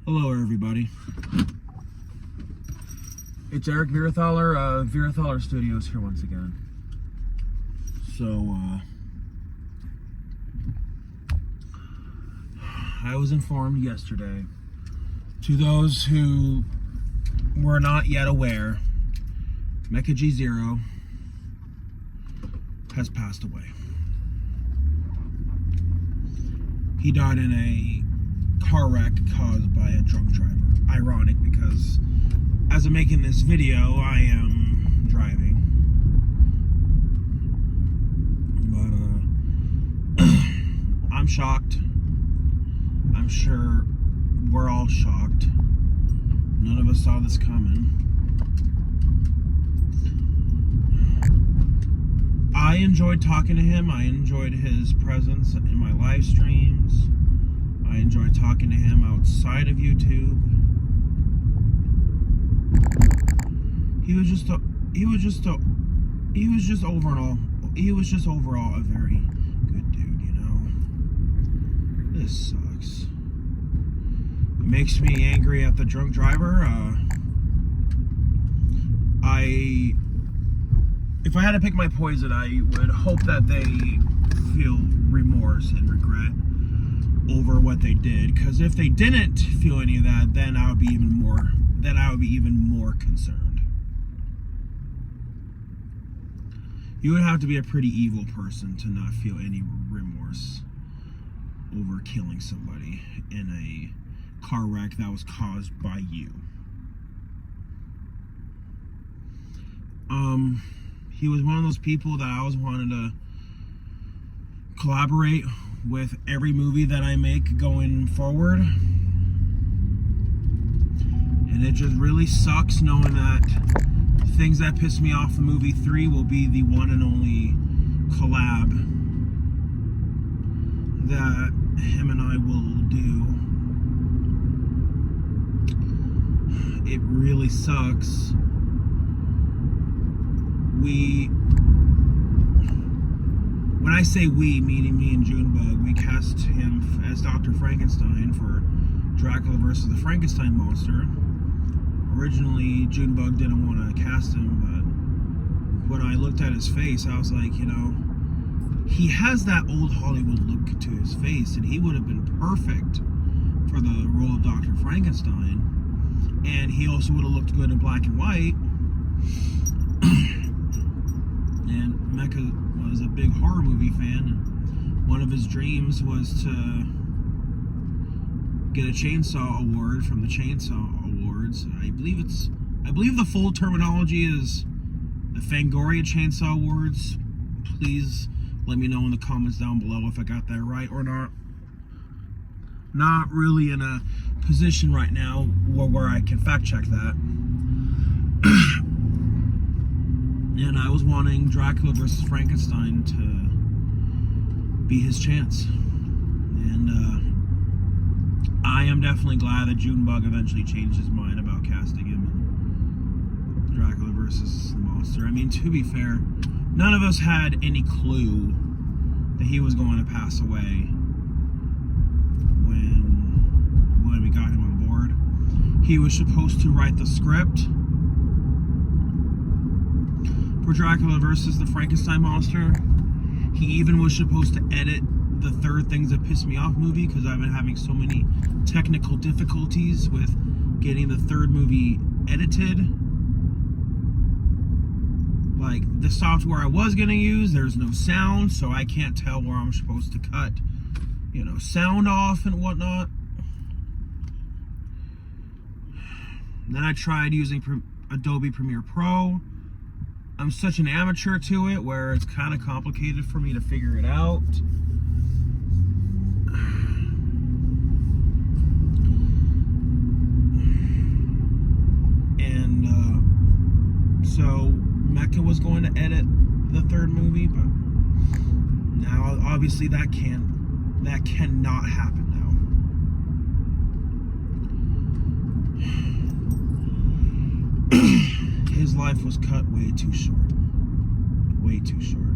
Hello, everybody. It's Eric Virathaler, Virathaler Studios here once again. So, I was informed yesterday, to those who were not yet aware, Mecha G0 has passed away. He died in a car wreck caused by a drunk driver. Ironic, because as I'm making this video, I am driving. But I'm shocked. I'm sure we're all shocked. None of us saw this coming. I enjoyed talking to him. I enjoyed his presence in my live streams. I enjoyed talking to him outside of YouTube. He was just overall a very good dude, you know. This sucks. It makes me angry at the drunk driver. If I had to pick my poison, I would hope that they feel remorse and regret over what they did. Because if they didn't feel any of that, then I would be even more concerned. You would have to be a pretty evil person to not feel any remorse over killing somebody in a car wreck that was caused by you. He was one of those people that I always wanted to collaborate with every movie that I make going forward. And it just really sucks knowing that things that piss me off in movie 3 will be the one and only collab that him and I will do. It really sucks. When I say we, meaning me and Junebug, we cast him as Dr. Frankenstein for Dracula versus the Frankenstein monster. Originally, Junebug didn't want to cast him, but when I looked at his face, I was like, you know, he has that old Hollywood look to his face, and he would have been perfect for the role of Dr. Frankenstein. And he also would have looked good in black and white. And Mecha was a big horror movie fan. One of his dreams was to get a Chainsaw Award from the Chainsaw Awards. I believe the full terminology is the Fangoria Chainsaw Awards. Please let me know in the comments down below if I got that right or not. Not really in a position right now where I can fact check that. And I was wanting Dracula versus Frankenstein to be his chance. And I am definitely glad that Junebug eventually changed his mind about casting him in Dracula versus the Monster. I mean, to be fair, none of us had any clue that he was going to pass away when we got him on board. He was supposed to write the script for Dracula versus the Frankenstein monster. He even was supposed to edit the Third Things That Piss Me Off movie, because I've been having so many technical difficulties with getting the third movie edited. Like, the software I was going to use, there's no sound, so I can't tell where I'm supposed to cut, you know, sound off and whatnot. Then I tried using Adobe Premiere Pro. I'm such an amateur to it where it's kind of complicated for me to figure it out. And so Mecha was going to edit the third movie, but now obviously that cannot happen now. His life was cut way too short. Way too short.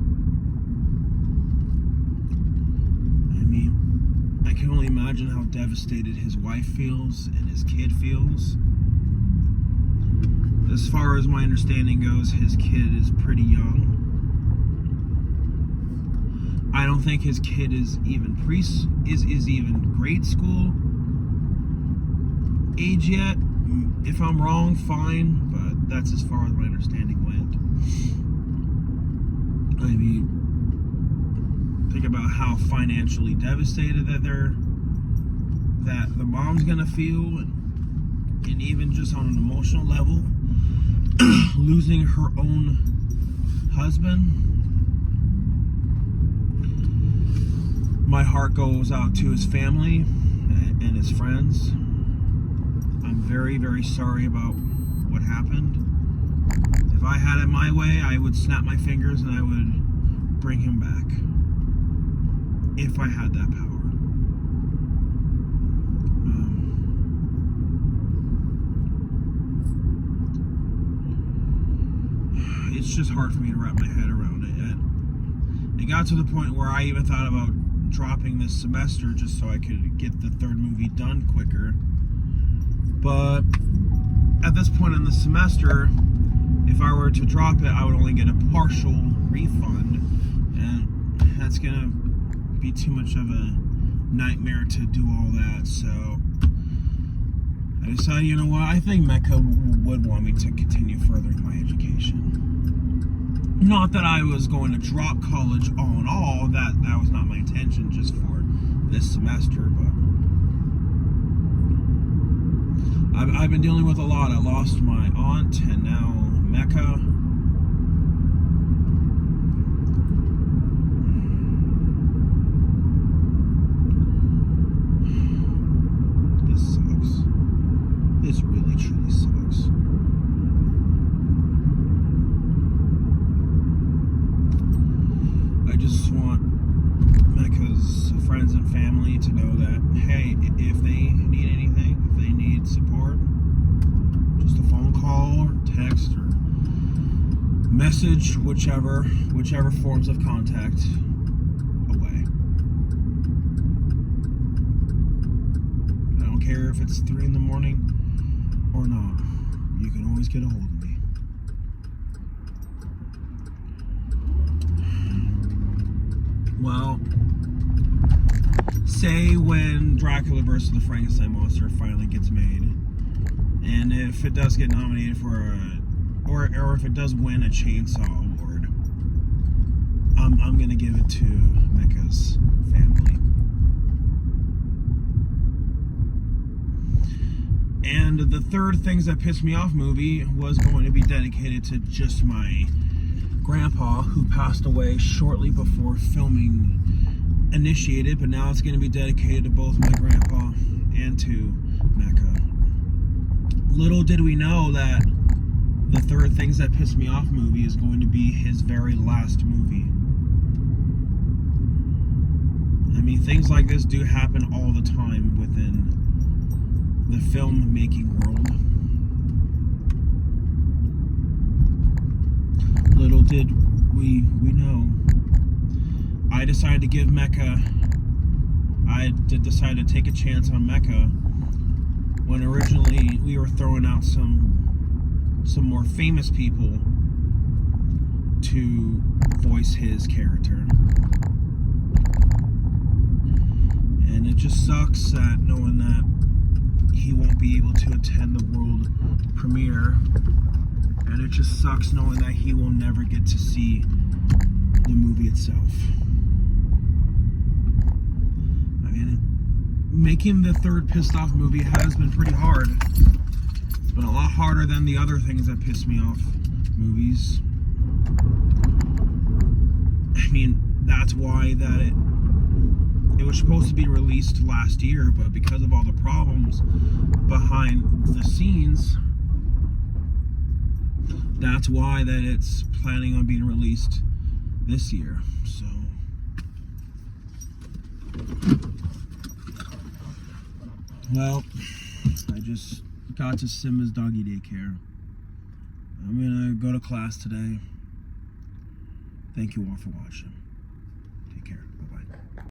I mean, I I can only imagine how devastated his wife feels and his kid feels. As far as my understanding goes, his kid is pretty young. I don't think his kid is even even grade school age yet. If I'm wrong, fine, but that's as far as my understanding went. I mean, think about how financially devastated that the mom's gonna feel, and even just on an emotional level, losing her own husband. My heart goes out to his family and his friends. I'm very, very sorry about what happened. If I had it my way, I would snap my fingers and I would bring him back. If I had that power. It's just hard for me to wrap my head around it. It got to the point where I even thought about dropping this semester just so I could get the third movie done quicker. But at this point in the semester, if I were to drop it, I would only get a partial refund, and that's gonna be too much of a nightmare to do all that. So I decided, you know what, I think Mecca would want me to continue furthering my education. Not that I was going to drop college all in all, that was not my intention just for this semester, but I've been dealing with a lot. I lost my aunt and now Mecca. This sucks. This really, truly sucks. I just want Mecca's friends and family to know that, hey, if they need anything, if they need support, just a phone call or text or message, whichever forms of contact away. I don't care if it's 3 in the morning or not. You can always get a hold of me. Well, say when Dracula vs. the Frankenstein Monster finally gets made, and if it does get nominated for or if it does win a Chainsaw Award, I'm gonna give it to Mecca's family. And the third Things That Pissed Me Off movie was going to be dedicated to just my grandpa, who passed away shortly before filming initiated, but now it's going to be dedicated to both my grandpa and to Mecca. Little did we know that the third Things That Pissed Me Off movie is going to be his very last movie. I mean, things like this do happen all the time within the filmmaking world. Little did we know. I decided to give Mecca, I did decide to take a chance on Mecca when originally we were throwing out some more famous people to voice his character. And it just sucks that knowing that he won't be able to attend the world premiere. And it just sucks knowing that he will never get to see the movie itself. I mean, making the third Pissed Off movie has been pretty hard. It's been a lot harder than the other Things That Pissed Me Off movies. I mean, that's why that it was supposed to be released last year, but because of all the problems behind the scenes, that's why that it's planning on being released this year. So well, I just got to Simba's doggy daycare. I'm gonna go to class today. Thank you all for watching.